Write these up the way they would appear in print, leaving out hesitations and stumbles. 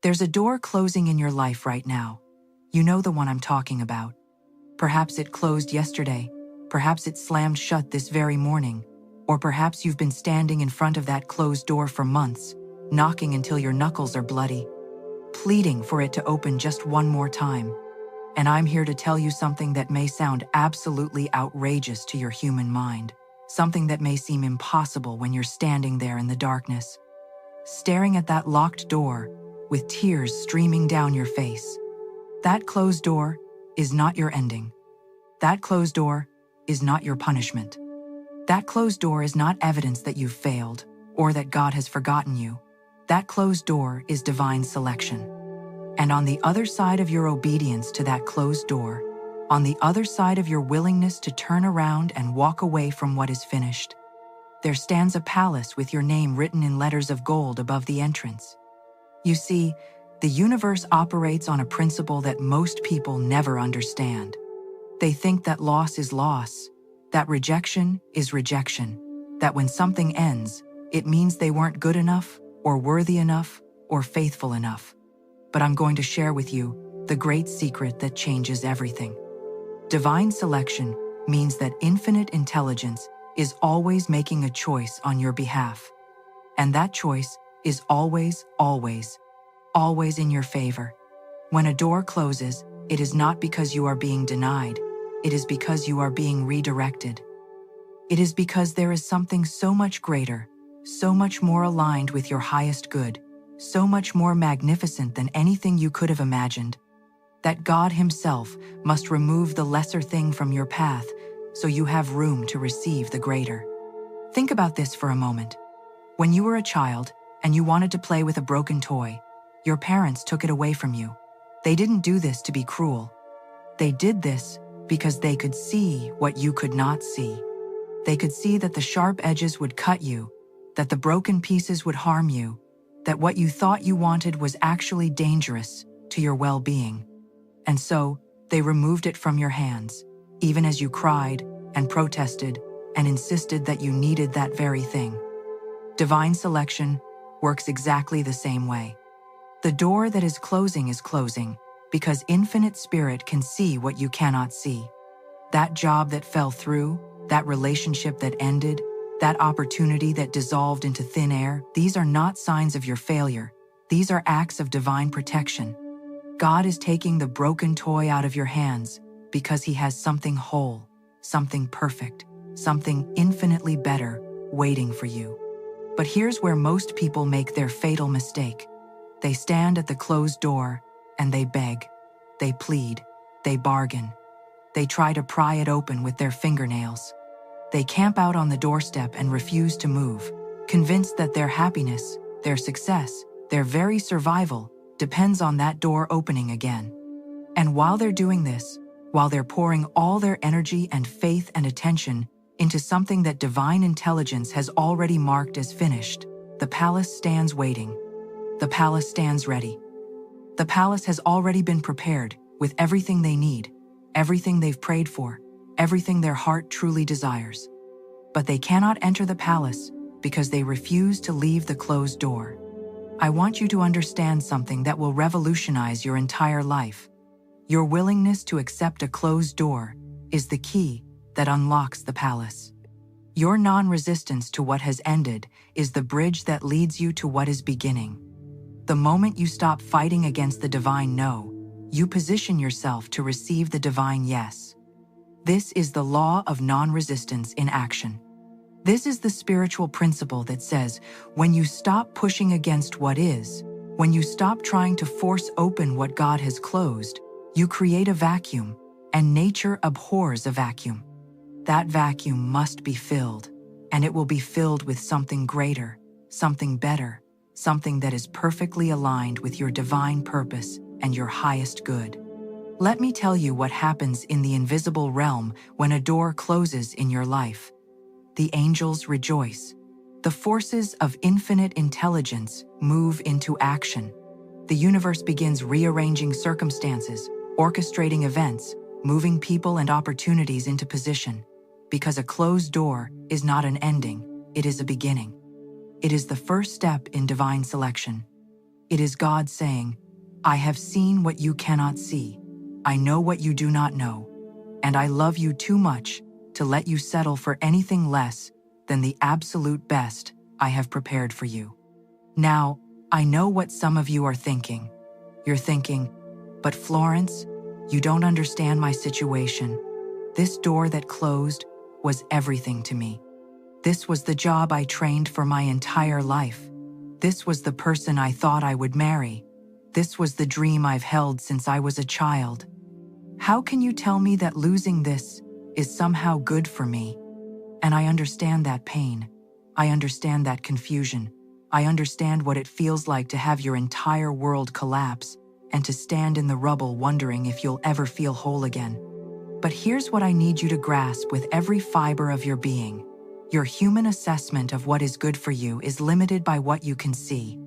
There's a door closing in your life right now. You know the one I'm talking about. Perhaps it closed yesterday, perhaps it slammed shut this very morning, or perhaps you've been standing in front of that closed door for months, knocking until your knuckles are bloody, pleading for it to open just one more time. And I'm here to tell you something that may sound absolutely outrageous to your human mind, something that may seem impossible when you're standing there in the darkness, staring at that locked door with tears streaming down your face. That closed door is not your ending. That closed door is not your punishment. That closed door is not evidence that you've failed or that God has forgotten you. That closed door is divine selection. And on the other side of your obedience to that closed door, on the other side of your willingness to turn around and walk away from what is finished, there stands a palace with your name written in letters of gold above the entrance. You see, the universe operates on a principle that most people never understand. They think that loss is loss, that rejection is rejection, that when something ends, it means they weren't good enough, or worthy enough, or faithful enough. But I'm going to share with you the great secret that changes everything. Divine selection means that infinite intelligence is always making a choice on your behalf. And that choice is always, always, always in your favor. When a door closes, it is not because you are being denied. It is because you are being redirected. It is because there is something so much greater, so much more aligned with your highest good, so much more magnificent than anything you could have imagined, that God Himself must remove the lesser thing from your path so you have room to receive the greater. Think about this for a moment. When you were a child and you wanted to play with a broken toy, your parents took it away from you. They didn't do this to be cruel. They did this because they could see what you could not see. They could see that the sharp edges would cut you, that the broken pieces would harm you, that what you thought you wanted was actually dangerous to your well-being. And so, they removed it from your hands, even as you cried and protested and insisted that you needed that very thing. Divine selection works exactly the same way. The door that is closing because infinite spirit can see what you cannot see. That job that fell through, that relationship that ended, that opportunity that dissolved into thin air, these are not signs of your failure. These are acts of divine protection. God is taking the broken toy out of your hands because He has something whole, something perfect, something infinitely better waiting for you. But here's where most people make their fatal mistake. They stand at the closed door and they beg, they plead, they bargain. They try to pry it open with their fingernails. They camp out on the doorstep and refuse to move, convinced that their happiness, their success, their very survival depends on that door opening again. And while they're doing this, while they're pouring all their energy and faith and attention into something that divine intelligence has already marked as finished, the palace stands waiting. The palace stands ready. The palace has already been prepared with everything they need, everything they've prayed for, everything their heart truly desires. But they cannot enter the palace because they refuse to leave the closed door. I want you to understand something that will revolutionize your entire life. Your willingness to accept a closed door is the key that unlocks the palace. Your non-resistance to what has ended is the bridge that leads you to what is beginning. The moment you stop fighting against the divine no, you position yourself to receive the divine yes. This is the law of non-resistance in action. This is the spiritual principle that says, when you stop pushing against what is, when you stop trying to force open what God has closed, you create a vacuum, and nature abhors a vacuum. That vacuum must be filled, and it will be filled with something greater, something better, something that is perfectly aligned with your divine purpose and your highest good. Let me tell you what happens in the invisible realm when a door closes in your life. The angels rejoice. The forces of infinite intelligence move into action. The universe begins rearranging circumstances, orchestrating events, moving people and opportunities into position. Because a closed door is not an ending, it is a beginning. It is the first step in divine selection. It is God saying, I have seen what you cannot see. I know what you do not know. And I love you too much to let you settle for anything less than the absolute best I have prepared for you. Now, I know what some of you are thinking. You're thinking, but Florence, you don't understand my situation. This door that closed was everything to me. This was the job I trained for my entire life. This was the person I thought I would marry. This was the dream I've held since I was a child. How can you tell me that losing this is somehow good for me? And I understand that pain. I understand that confusion. I understand what it feels like to have your entire world collapse and to stand in the rubble wondering if you'll ever feel whole again. But here's what I need you to grasp with every fiber of your being. Your human assessment of what is good for you is limited by what you can see.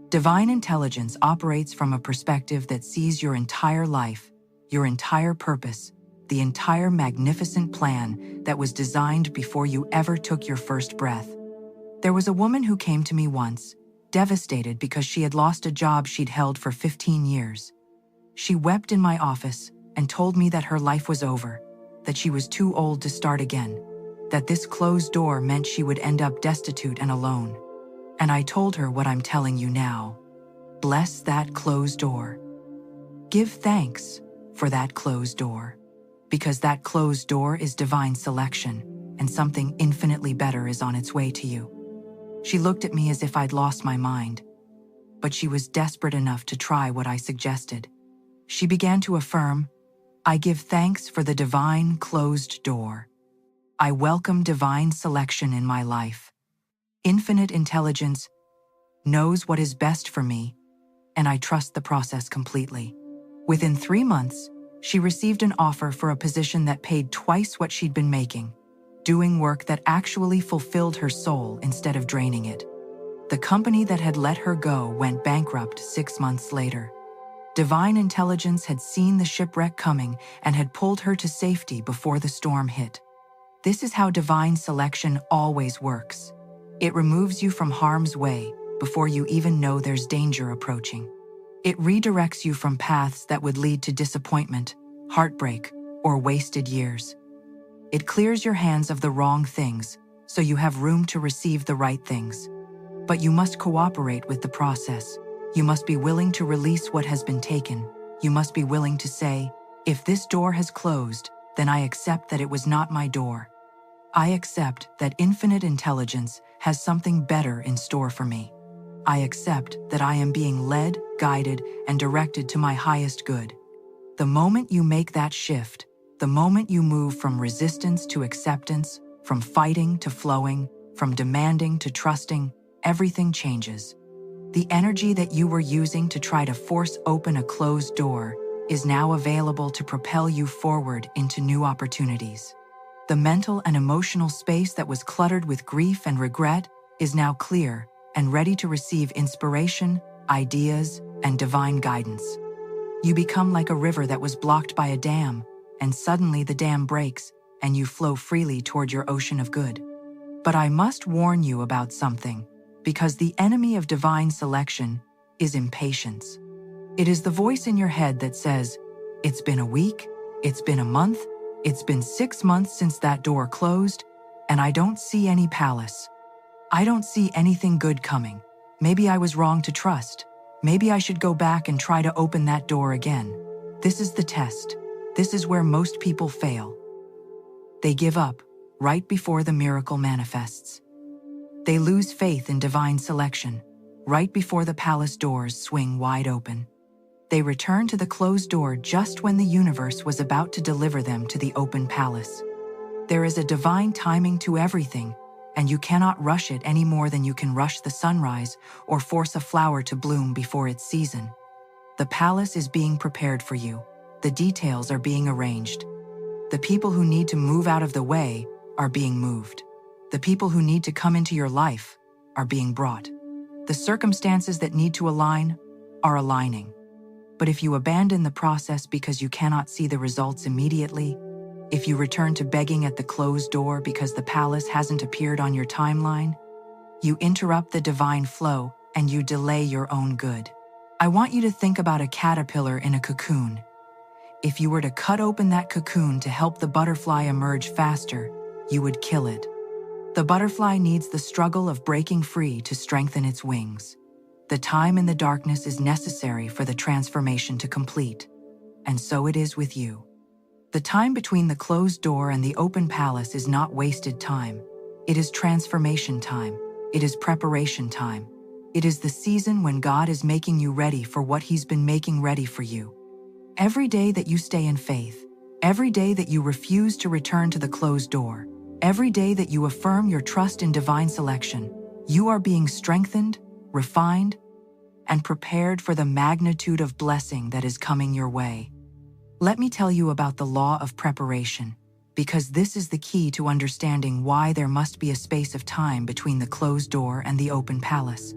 Divine intelligence operates from a perspective that sees your entire life, your entire purpose, the entire magnificent plan that was designed before you ever took your first breath. There was a woman who came to me once, devastated because she had lost a job she'd held for 15 years. She wept in my office and told me that her life was over, that she was too old to start again, that this closed door meant she would end up destitute and alone. And I told her what I'm telling you now. Bless that closed door. Give thanks for that closed door, because that closed door is divine selection, and something infinitely better is on its way to you. She looked at me as if I'd lost my mind, but she was desperate enough to try what I suggested. She began to affirm, I give thanks for the divine closed door. I welcome divine selection in my life. Infinite intelligence knows what is best for me, and I trust the process completely. Within 3 months, she received an offer for a position that paid twice what she'd been making, doing work that actually fulfilled her soul instead of draining it. The company that had let her go went bankrupt 6 months later. Divine intelligence had seen the shipwreck coming and had pulled her to safety before the storm hit. This is how divine selection always works. It removes you from harm's way before you even know there's danger approaching. It redirects you from paths that would lead to disappointment, heartbreak, or wasted years. It clears your hands of the wrong things so you have room to receive the right things. But you must cooperate with the process. You must be willing to release what has been taken. You must be willing to say, if this door has closed, then I accept that it was not my door. I accept that infinite intelligence has something better in store for me. I accept that I am being led, guided, and directed to my highest good. The moment you make that shift, the moment you move from resistance to acceptance, from fighting to flowing, from demanding to trusting, everything changes. The energy that you were using to try to force open a closed door is now available to propel you forward into new opportunities. The mental and emotional space that was cluttered with grief and regret is now clear and ready to receive inspiration, ideas, and divine guidance. You become like a river that was blocked by a dam, and suddenly the dam breaks and you flow freely toward your ocean of good. But I must warn you about something, because the enemy of divine selection is impatience. It is the voice in your head that says, it's been a week, it's been a month, it's been 6 months since that door closed, and I don't see any palace. I don't see anything good coming. Maybe I was wrong to trust. Maybe I should go back and try to open that door again. This is the test. This is where most people fail. They give up right before the miracle manifests. They lose faith in divine selection right before the palace doors swing wide open. They return to the closed door just when the universe was about to deliver them to the open palace. There is a divine timing to everything, and you cannot rush it any more than you can rush the sunrise or force a flower to bloom before its season. The palace is being prepared for you. The details are being arranged. The people who need to move out of the way are being moved. The people who need to come into your life are being brought. The circumstances that need to align are aligning. But if you abandon the process because you cannot see the results immediately, if you return to begging at the closed door because the palace hasn't appeared on your timeline, you interrupt the divine flow and you delay your own good. I want you to think about a caterpillar in a cocoon. If you were to cut open that cocoon to help the butterfly emerge faster, you would kill it. The butterfly needs the struggle of breaking free to strengthen its wings. The time in the darkness is necessary for the transformation to complete. And so it is with you. The time between the closed door and the open palace is not wasted time. It is transformation time. It is preparation time. It is the season when God is making you ready for what He's been making ready for you. Every day that you stay in faith, every day that you refuse to return to the closed door, every day that you affirm your trust in divine selection, you are being strengthened, refined, and prepared for the magnitude of blessing that is coming your way. Let me tell you about the law of preparation, because this is the key to understanding why there must be a space of time between the closed door and the open palace.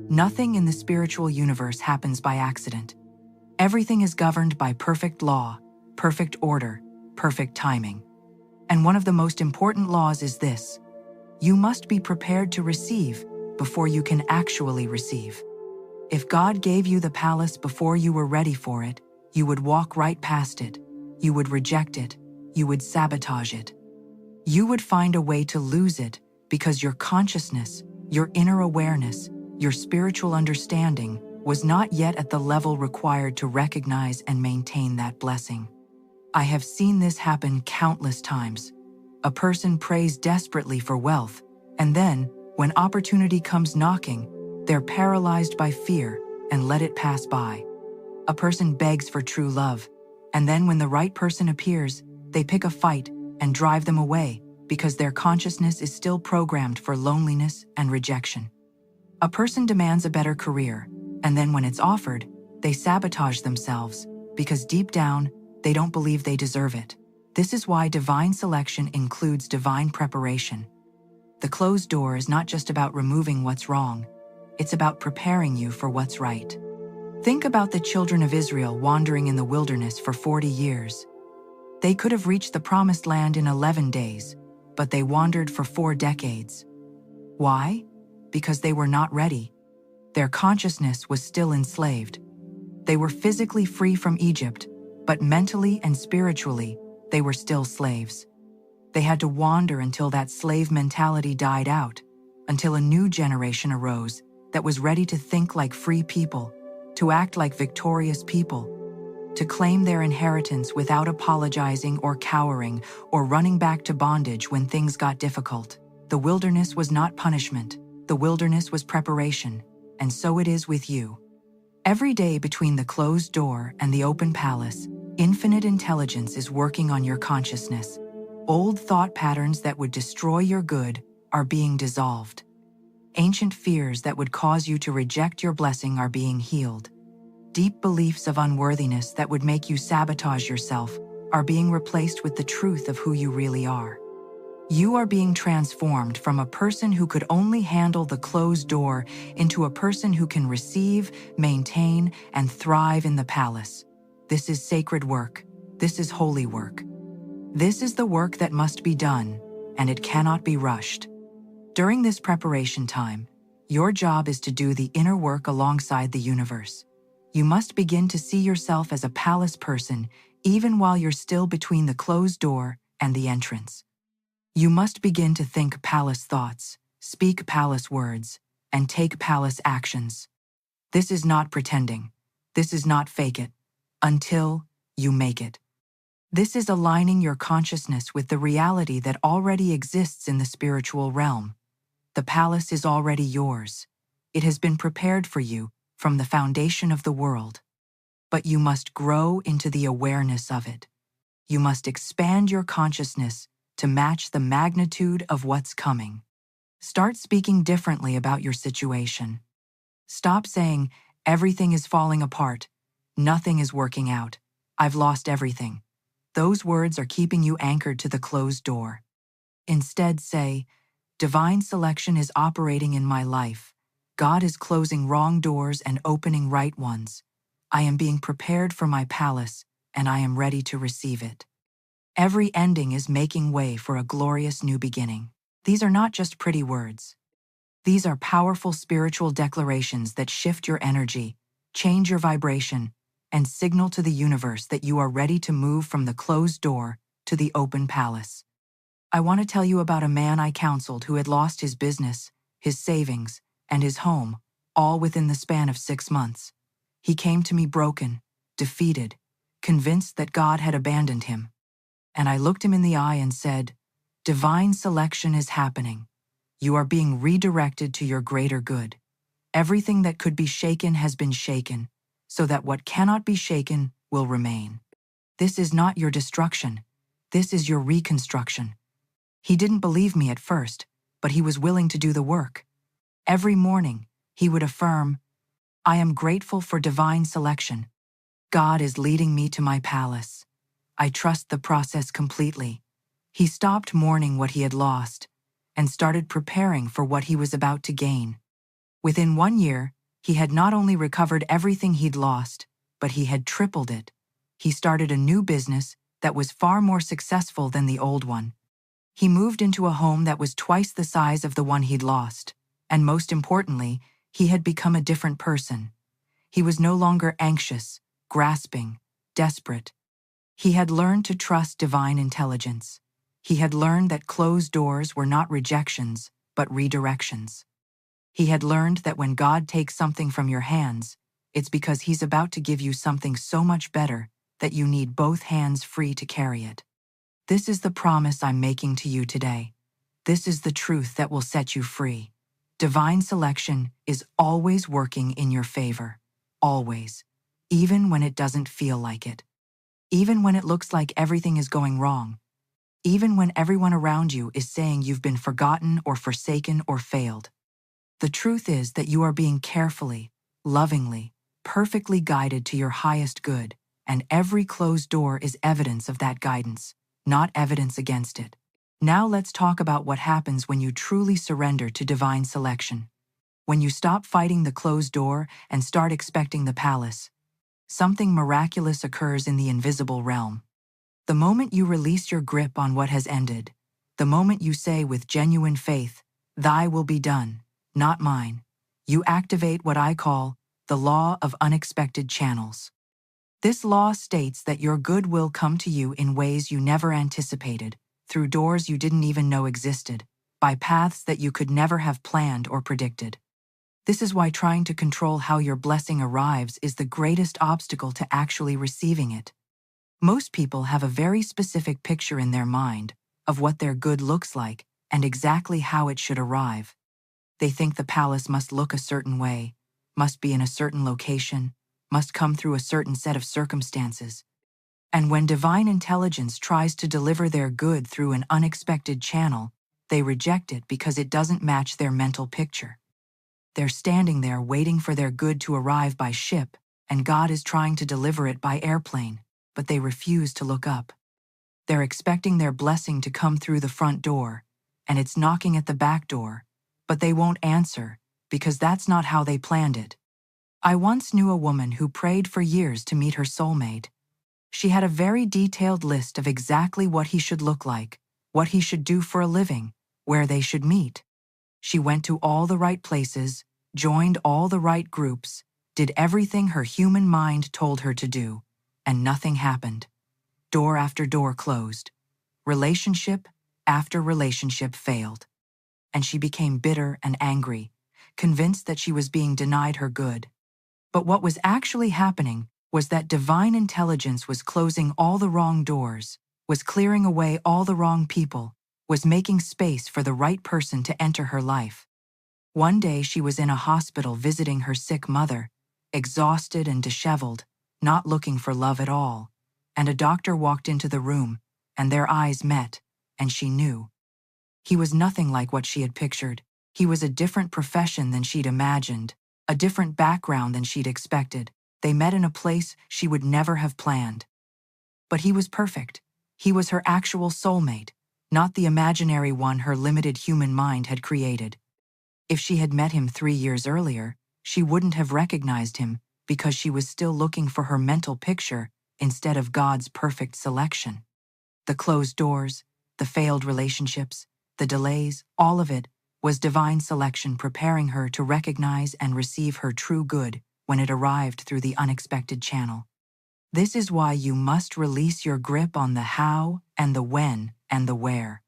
Nothing in the spiritual universe happens by accident. Everything is governed by perfect law, perfect order, perfect timing. And one of the most important laws is this: you must be prepared to receive before you can actually receive. If God gave you the palace before you were ready for it, you would walk right past it. You would reject it. You would sabotage it. You would find a way to lose it because your consciousness, your inner awareness, your spiritual understanding was not yet at the level required to recognize and maintain that blessing. I have seen this happen countless times. A person prays desperately for wealth, and then, when opportunity comes knocking, they're paralyzed by fear and let it pass by. A person begs for true love, and then when the right person appears, they pick a fight and drive them away because their consciousness is still programmed for loneliness and rejection. A person demands a better career, and then when it's offered, they sabotage themselves because deep down, they don't believe they deserve it. This is why divine selection includes divine preparation. The closed door is not just about removing what's wrong, it's about preparing you for what's right. Think about the children of Israel wandering in the wilderness for 40 years. They could have reached the promised land in 11 days, but they wandered for 4 decades. Why? Because they were not ready. Their consciousness was still enslaved. They were physically free from Egypt, but mentally and spiritually, they were still slaves. They had to wander until that slave mentality died out, until a new generation arose that was ready to think like free people, to act like victorious people, to claim their inheritance without apologizing or cowering or running back to bondage when things got difficult. The wilderness was not punishment. The wilderness was preparation, and so it is with you. Every day between the closed door and the open palace, infinite intelligence is working on your consciousness. Old thought patterns that would destroy your good are being dissolved. Ancient fears that would cause you to reject your blessing are being healed. Deep beliefs of unworthiness that would make you sabotage yourself are being replaced with the truth of who you really are. You are being transformed from a person who could only handle the closed door into a person who can receive, maintain, and thrive in the palace. This is sacred work. This is holy work. This is the work that must be done, and it cannot be rushed. During this preparation time, your job is to do the inner work alongside the universe. You must begin to see yourself as a palace person even while you're still between the closed door and the entrance. You must begin to think palace thoughts, speak palace words, and take palace actions. This is not pretending. This is not fake it, until you make it. This is aligning your consciousness with the reality that already exists in the spiritual realm. The palace is already yours. It has been prepared for you from the foundation of the world. But you must grow into the awareness of it. You must expand your consciousness to match the magnitude of what's coming. Start speaking differently about your situation. Stop saying, everything is falling apart, nothing is working out, I've lost everything. Those words are keeping you anchored to the closed door. Instead say, divine selection is operating in my life. God is closing wrong doors and opening right ones. I am being prepared for my palace, and I am ready to receive it. Every ending is making way for a glorious new beginning. These are not just pretty words. These are powerful spiritual declarations that shift your energy, change your vibration, and signal to the universe that you are ready to move from the closed door to the open palace. I want to tell you about a man I counseled who had lost his business, his savings, and his home, all within the span of 6 months. He came to me broken, defeated, convinced that God had abandoned him. And I looked him in the eye and said, "Divine selection is happening. You are being redirected to your greater good. Everything that could be shaken has been shaken, so that what cannot be shaken will remain. This is not your destruction. This is your reconstruction." He didn't believe me at first, but he was willing to do the work. Every morning, he would affirm, "I am grateful for divine selection. God is leading me to my palace. I trust the process completely." He stopped mourning what he had lost and started preparing for what he was about to gain. Within 1 year, he had not only recovered everything he'd lost, but he had tripled it. He started a new business that was far more successful than the old one. He moved into a home that was twice the size of the one he'd lost, and most importantly, he had become a different person. He was no longer anxious, grasping, desperate. He had learned to trust divine intelligence. He had learned that closed doors were not rejections, but redirections. He had learned that when God takes something from your hands, it's because He's about to give you something so much better that you need both hands free to carry it. This is the promise I'm making to you today. This is the truth that will set you free. Divine selection is always working in your favor. Always. Even when it doesn't feel like it. Even when it looks like everything is going wrong. Even when everyone around you is saying you've been forgotten or forsaken or failed. The truth is that you are being carefully, lovingly, perfectly guided to your highest good, and every closed door is evidence of that guidance, not evidence against it. Now let's talk about what happens when you truly surrender to divine selection. When you stop fighting the closed door and start expecting the palace, something miraculous occurs in the invisible realm. The moment you release your grip on what has ended, the moment you say with genuine faith, "Thy will be done, not mine," you activate what I call the law of unexpected channels. This law states that your good will come to you in ways you never anticipated, through doors you didn't even know existed, by paths that you could never have planned or predicted. This is why trying to control how your blessing arrives is the greatest obstacle to actually receiving it. Most people have a very specific picture in their mind of what their good looks like and exactly how it should arrive. They think the palace must look a certain way, must be in a certain location, must come through a certain set of circumstances. And when divine intelligence tries to deliver their good through an unexpected channel, they reject it because it doesn't match their mental picture. They're standing there waiting for their good to arrive by ship, and God is trying to deliver it by airplane, but they refuse to look up. They're expecting their blessing to come through the front door, and it's knocking at the back door, but they won't answer because that's not how they planned it. I once knew a woman who prayed for years to meet her soulmate. She had a very detailed list of exactly what he should look like, what he should do for a living, where they should meet. She went to all the right places, joined all the right groups, did everything her human mind told her to do, and nothing happened. Door after door closed. Relationship after relationship failed. And she became bitter and angry, convinced that she was being denied her good. But what was actually happening was that divine intelligence was closing all the wrong doors, was clearing away all the wrong people, was making space for the right person to enter her life. One day she was in a hospital visiting her sick mother, exhausted and disheveled, not looking for love at all, and a doctor walked into the room, and their eyes met, and she knew. He was nothing like what she had pictured. He was a different profession than she'd imagined, a different background than she'd expected. They met in a place she would never have planned. But he was perfect. He was her actual soulmate, not the imaginary one her limited human mind had created. If she had met him 3 years earlier, she wouldn't have recognized him because she was still looking for her mental picture instead of God's perfect selection. The closed doors, the failed relationships, the delays, all of it was divine selection preparing her to recognize and receive her true good when it arrived through the unexpected channel. This is why you must release your grip on the how and the when and the where.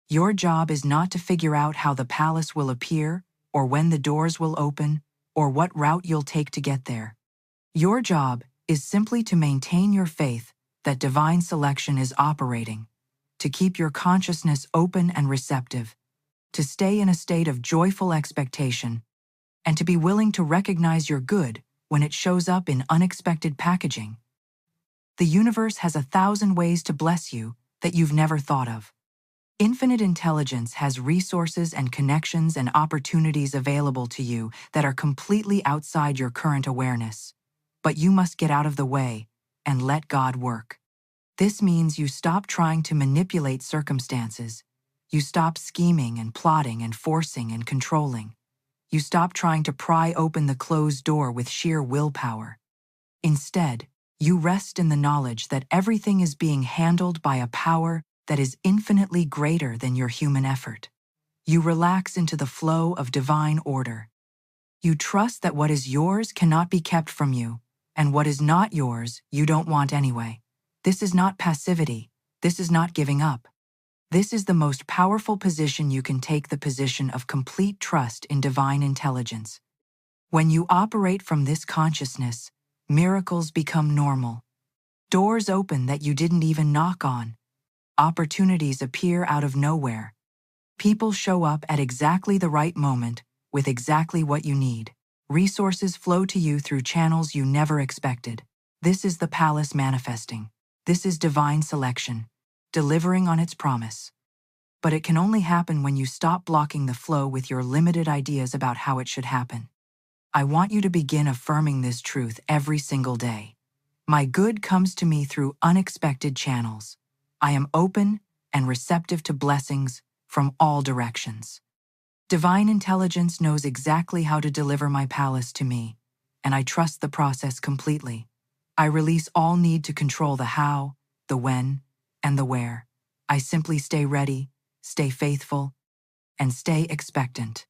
Your job is not to figure out how the palace will appear, or when the doors will open, or what route you'll take to get there. Your job is simply to maintain your faith that divine selection is operating, to keep your consciousness open and receptive, to stay in a state of joyful expectation, and to be willing to recognize your good when it shows up in unexpected packaging. The universe has 1,000 ways to bless you that you've never thought of. Infinite intelligence has resources and connections and opportunities available to you that are completely outside your current awareness. But you must get out of the way and let God work. This means you stop trying to manipulate circumstances. You stop scheming and plotting and forcing and controlling. You stop trying to pry open the closed door with sheer willpower. Instead, you rest in the knowledge that everything is being handled by a power that is infinitely greater than your human effort. You relax into the flow of divine order. You trust that what is yours cannot be kept from you, and what is not yours you don't want anyway. This is not passivity. This is not giving up. This is the most powerful position you can take, the position of complete trust in divine intelligence. When you operate from this consciousness, miracles become normal. Doors open that you didn't even knock on. Opportunities appear out of nowhere. People show up at exactly the right moment with exactly what you need. Resources flow to you through channels you never expected. This is the palace manifesting. This is divine selection, delivering on its promise. But it can only happen when you stop blocking the flow with your limited ideas about how it should happen. I want you to begin affirming this truth every single day. My good comes to me through unexpected channels. I am open and receptive to blessings from all directions. Divine intelligence knows exactly how to deliver my palace to me, and I trust the process completely. I release all need to control the how, the when, and the where. I simply stay ready, stay faithful, and stay expectant.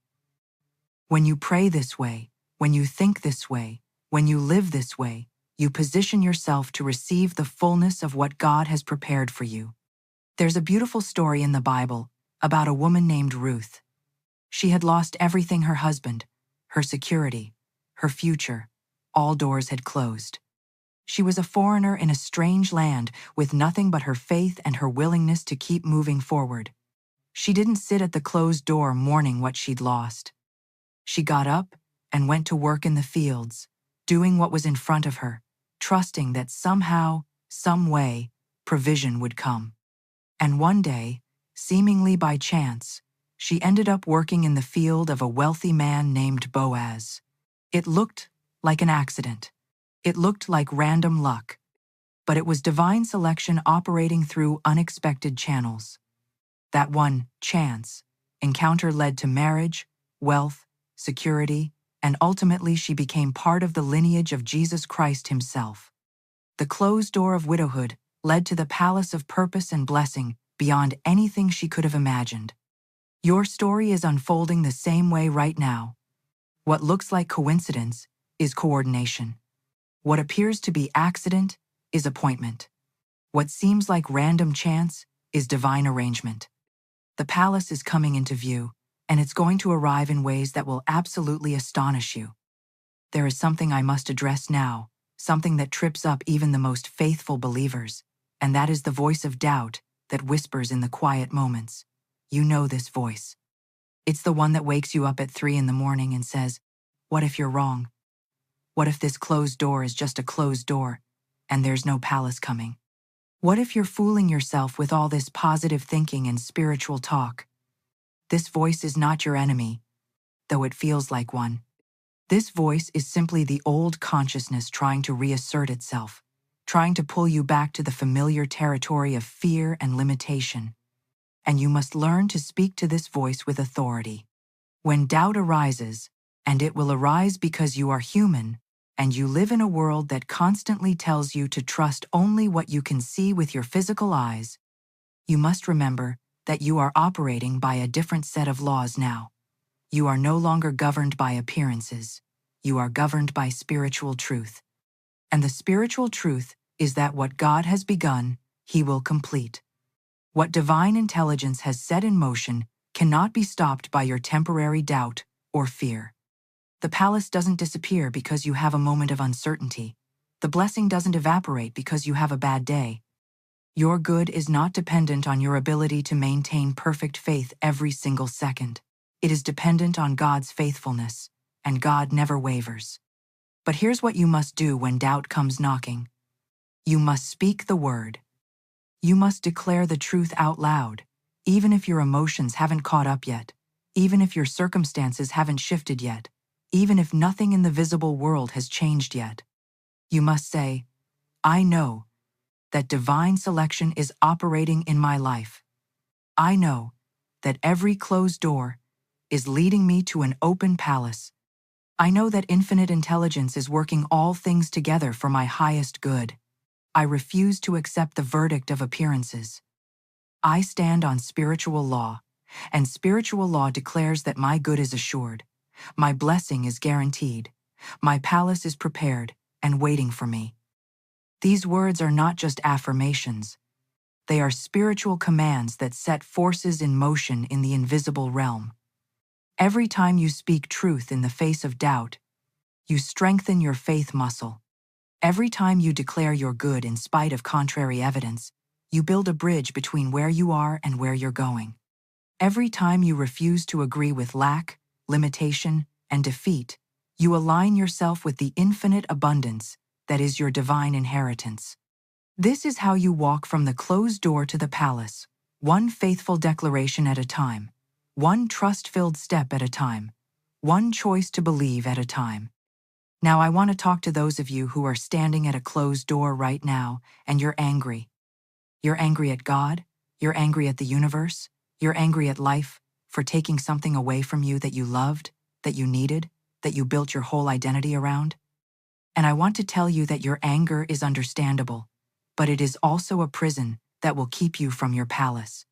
When you pray this way, when you think this way, when you live this way, you position yourself to receive the fullness of what God has prepared for you. There's a beautiful story in the Bible about a woman named Ruth. She had lost everything: her husband, her security, her future. All doors had closed. She was a foreigner in a strange land with nothing but her faith and her willingness to keep moving forward. She didn't sit at the closed door mourning what she'd lost. She got up and went to work in the fields, doing what was in front of her, trusting that somehow, some way, provision would come. And one day, seemingly by chance, she ended up working in the field of a wealthy man named Boaz. It looked like an accident. It looked like random luck. But it was divine selection operating through unexpected channels. That one chance encounter led to marriage, wealth, security, and ultimately she became part of the lineage of Jesus Christ himself. The closed door of widowhood led to the palace of purpose and blessing beyond anything she could have imagined. Your story is unfolding the same way right now. What looks like coincidence is coordination. What appears to be accident is appointment. What seems like random chance is divine arrangement. The palace is coming into view, and it's going to arrive in ways that will absolutely astonish you. There is something I must address now, something that trips up even the most faithful believers, and that is the voice of doubt that whispers in the quiet moments. You know this voice. It's the one that wakes you up at 3 in the morning and says, "What if you're wrong? What if this closed door is just a closed door, and there's no palace coming? What if you're fooling yourself with all this positive thinking and spiritual talk?" This voice is not your enemy, though it feels like one. This voice is simply the old consciousness trying to reassert itself, trying to pull you back to the familiar territory of fear and limitation. And you must learn to speak to this voice with authority. When doubt arises, and it will arise because you are human, and you live in a world that constantly tells you to trust only what you can see with your physical eyes, you must remember that you are operating by a different set of laws now. You are no longer governed by appearances. you are governed by spiritual truth. And the spiritual truth is that what God has begun, He will complete. What divine intelligence has set in motion cannot be stopped by your temporary doubt or fear. The palace doesn't disappear because you have a moment of uncertainty. The blessing doesn't evaporate because you have a bad day. Your good is not dependent on your ability to maintain perfect faith every single second. It is dependent on God's faithfulness, and God never wavers. But here's what you must do when doubt comes knocking. You must speak the word. You must declare the truth out loud, even if your emotions haven't caught up yet, even if your circumstances haven't shifted yet, even if nothing in the visible world has changed yet. You must say, I know that divine selection is operating in my life. I know that every closed door is leading me to an open palace. I know that infinite intelligence is working all things together for my highest good. I refuse to accept the verdict of appearances. I stand on spiritual law, and spiritual law declares that my good is assured, my blessing is guaranteed, my palace is prepared and waiting for me. These words are not just affirmations. They are spiritual commands that set forces in motion in the invisible realm. Every time you speak truth in the face of doubt, you strengthen your faith muscle. Every time you declare your good in spite of contrary evidence, you build a bridge between where you are and where you're going. Every time you refuse to agree with lack, limitation, and defeat, you align yourself with the infinite abundance that is your divine inheritance. This is how you walk from the closed door to the palace, one faithful declaration at a time, one trust-filled step at a time, one choice to believe at a time. Now I want to talk to those of you who are standing at a closed door right now and you're angry. You're angry at God, you're angry at the universe, you're angry at life for taking something away from you that you loved, that you needed, that you built your whole identity around. And I want to tell you that your anger is understandable, but it is also a prison that will keep you from your palace.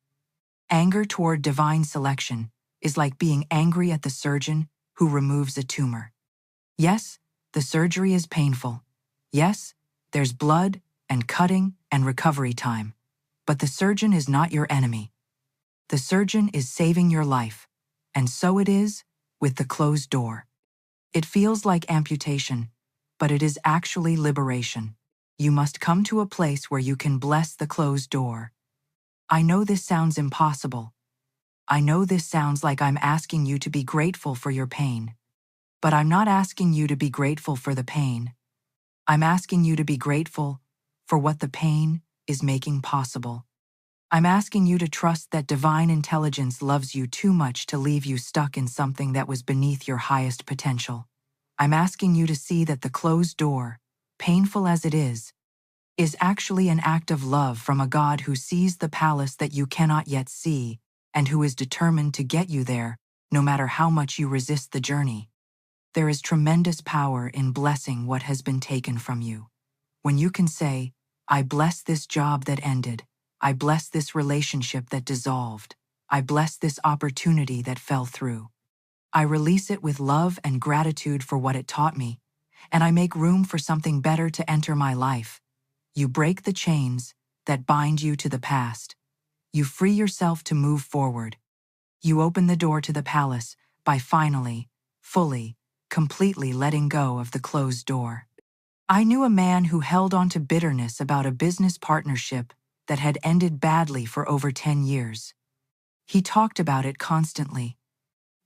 Anger toward divine selection is like being angry at the surgeon who removes a tumor. Yes, the surgery is painful. Yes, there's blood and cutting and recovery time. But the surgeon is not your enemy. The surgeon is saving your life, and so it is with the closed door. It feels like amputation, but it is actually liberation. You must come to a place where you can bless the closed door. I know this sounds impossible. I know this sounds like I'm asking you to be grateful for your pain. But I'm not asking you to be grateful for the pain. I'm asking you to be grateful for what the pain is making possible. I'm asking you to trust that divine intelligence loves you too much to leave you stuck in something that was beneath your highest potential. I'm asking you to see that the closed door, painful as it is actually an act of love from a God who sees the palace that you cannot yet see and who is determined to get you there, no matter how much you resist the journey. There is tremendous power in blessing what has been taken from you. When you can say, I bless this job that ended, I bless this relationship that dissolved, I bless this opportunity that fell through. I release it with love and gratitude for what it taught me, and I make room for something better to enter my life. You break the chains that bind you to the past. You free yourself to move forward. You open the door to the palace by finally, fully, completely letting go of the closed door. I knew a man who held on to bitterness about a business partnership that had ended badly for over 10 years. He talked about it constantly.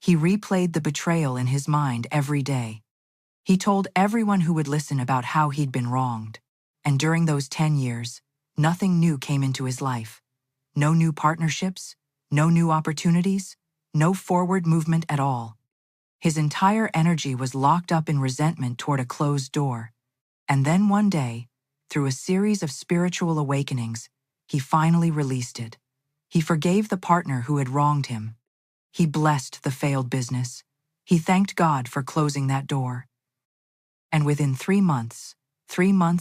He replayed the betrayal in his mind every day. He told everyone who would listen about how he'd been wronged. And during those 10 years, nothing new came into his life. No new partnerships, no new opportunities, no forward movement at all. His entire energy was locked up in resentment toward a closed door. And then one day, through a series of spiritual awakenings, he finally released it. He forgave the partner who had wronged him. He blessed the failed business. He thanked God for closing that door. And within 3 months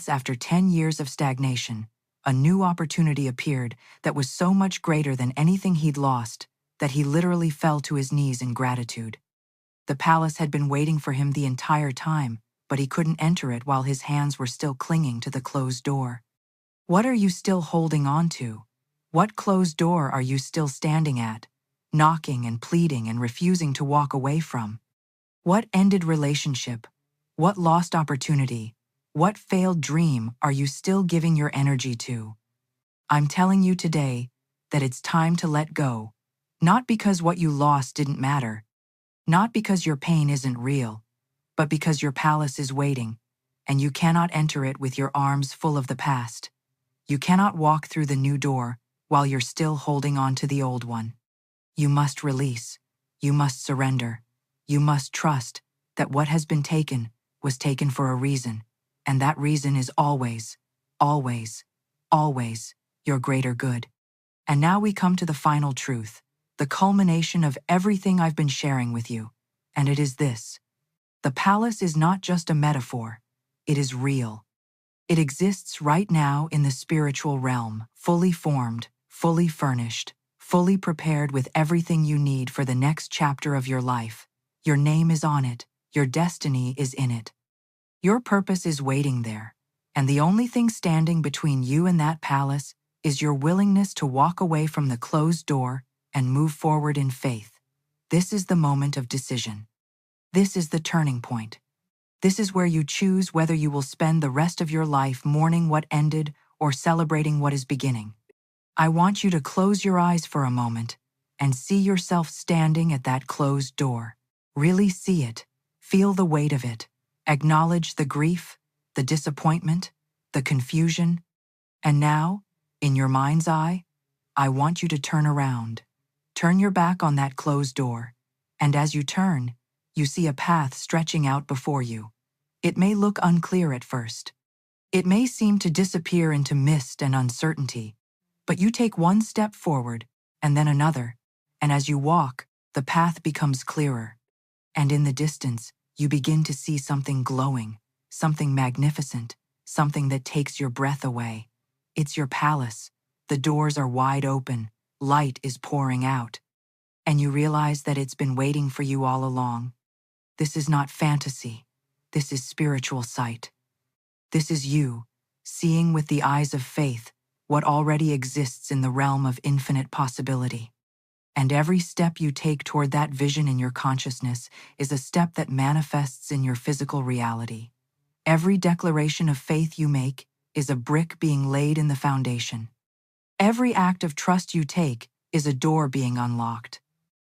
after 10 years of stagnation, a new opportunity appeared that was so much greater than anything he'd lost that he literally fell to his knees in gratitude. The palace had been waiting for him the entire time, but he couldn't enter it while his hands were still clinging to the closed door. What are you still holding on to? What closed door are you still standing at, knocking and pleading and refusing to walk away from? What ended relationship? What lost opportunity? What failed dream are you still giving your energy to? I'm telling you today that it's time to let go, not because what you lost didn't matter, not because your pain isn't real, but because your palace is waiting, and you cannot enter it with your arms full of the past. You cannot walk through the new door while you're still holding on to the old one. You must release. You must surrender. You must trust that what has been taken was taken for a reason, and that reason is always, always, always your greater good. And now we come to the final truth, the culmination of everything I've been sharing with you, and it is this. The palace is not just a metaphor, it is real. It exists right now in the spiritual realm, fully formed, fully furnished, fully prepared with everything you need for the next chapter of your life. Your name is on it, your destiny is in it. Your purpose is waiting there, and the only thing standing between you and that palace is your willingness to walk away from the closed door and move forward in faith. This is the moment of decision. This is the turning point. This is where you choose whether you will spend the rest of your life mourning what ended or celebrating what is beginning. I want you to close your eyes for a moment and see yourself standing at that closed door. Really see it, feel the weight of it, acknowledge the grief, the disappointment, the confusion. And now, in your mind's eye, I want you to turn around. Turn your back on that closed door, and as you turn, you see a path stretching out before you. It may look unclear at first. It may seem to disappear into mist and uncertainty, but you take one step forward, and then another, and as you walk, the path becomes clearer. And in the distance, you begin to see something glowing, something magnificent, something that takes your breath away. It's your palace. The doors are wide open, light is pouring out, and you realize that it's been waiting for you all along. This is not fantasy. This is spiritual sight. This is you, seeing with the eyes of faith what already exists in the realm of infinite possibility. And every step you take toward that vision in your consciousness is a step that manifests in your physical reality. Every declaration of faith you make is a brick being laid in the foundation. Every act of trust you take is a door being unlocked.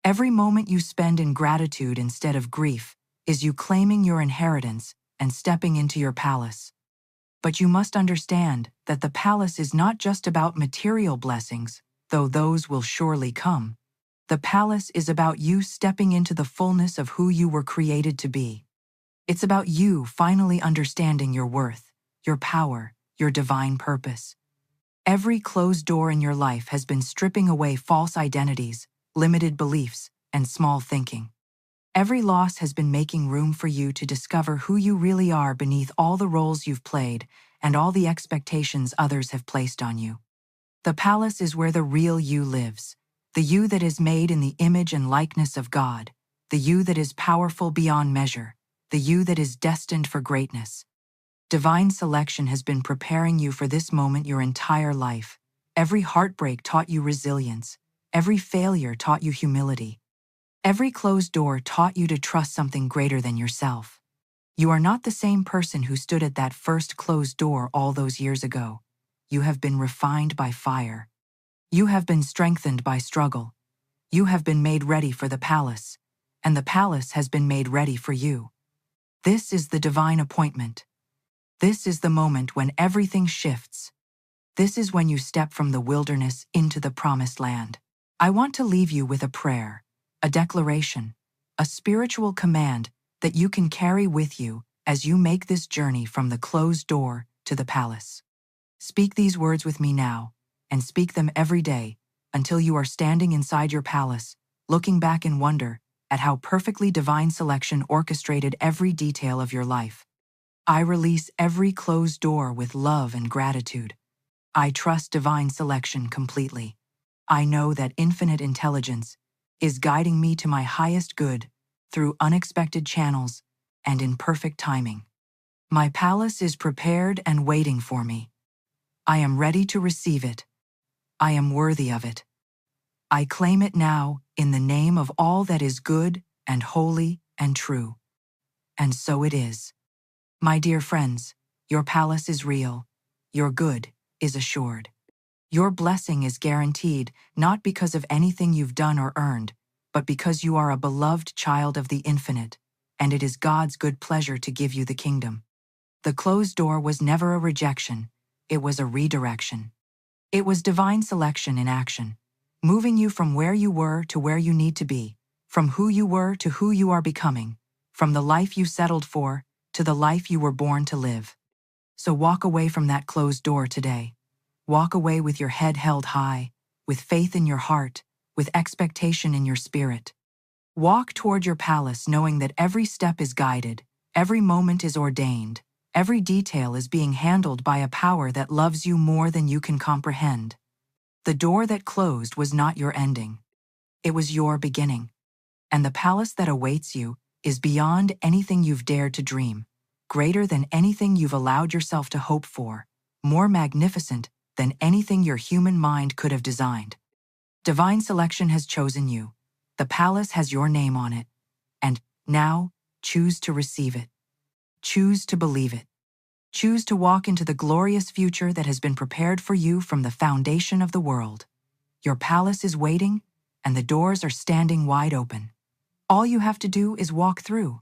Every moment you spend in gratitude instead of grief is you claiming your inheritance and stepping into your palace. But you must understand that the palace is not just about material blessings, though those will surely come. The palace is about you stepping into the fullness of who you were created to be. It's about you finally understanding your worth, your power, your divine purpose. Every closed door in your life has been stripping away false identities, limited beliefs, and small thinking. Every loss has been making room for you to discover who you really are beneath all the roles you've played and all the expectations others have placed on you. The palace is where the real you lives, the you that is made in the image and likeness of God, the you that is powerful beyond measure, the you that is destined for greatness. Divine selection has been preparing you for this moment your entire life. Every heartbreak taught you resilience. Every failure taught you humility. Every closed door taught you to trust something greater than yourself. You are not the same person who stood at that first closed door all those years ago. You have been refined by fire. You have been strengthened by struggle. You have been made ready for the palace, and the palace has been made ready for you. This is the divine appointment. This is the moment when everything shifts. This is when you step from the wilderness into the promised land. I want to leave you with a prayer, a declaration, a spiritual command that you can carry with you as you make this journey from the closed door to the palace. Speak these words with me now, and speak them every day until you are standing inside your palace, looking back in wonder at how perfectly divine selection orchestrated every detail of your life. I release every closed door with love and gratitude. I trust divine selection completely. I know that infinite intelligence is guiding me to my highest good through unexpected channels, and in perfect timing. My palace is prepared and waiting for me. I am ready to receive it. I am worthy of it. I claim it now in the name of all that is good and holy and true. And so it is. My dear friends, your palace is real. Your good is assured. Your blessing is guaranteed not because of anything you've done or earned, but because you are a beloved child of the infinite, and it is God's good pleasure to give you the kingdom. The closed door was never a rejection, it was a redirection. It was divine selection in action, moving you from where you were to where you need to be, from who you were to who you are becoming, from the life you settled for to the life you were born to live. So walk away from that closed door today. Walk away with your head held high, with faith in your heart, with expectation in your spirit. Walk toward your palace knowing that every step is guided, every moment is ordained, every detail is being handled by a power that loves you more than you can comprehend. The door that closed was not your ending. It was your beginning. And the palace that awaits you is beyond anything you've dared to dream, greater than anything you've allowed yourself to hope for, more magnificent than anything your human mind could have designed. Divine selection has chosen you. The palace has your name on it. And now, choose to receive it. Choose to believe it. Choose to walk into the glorious future that has been prepared for you from the foundation of the world. Your palace is waiting, and the doors are standing wide open. All you have to do is walk through.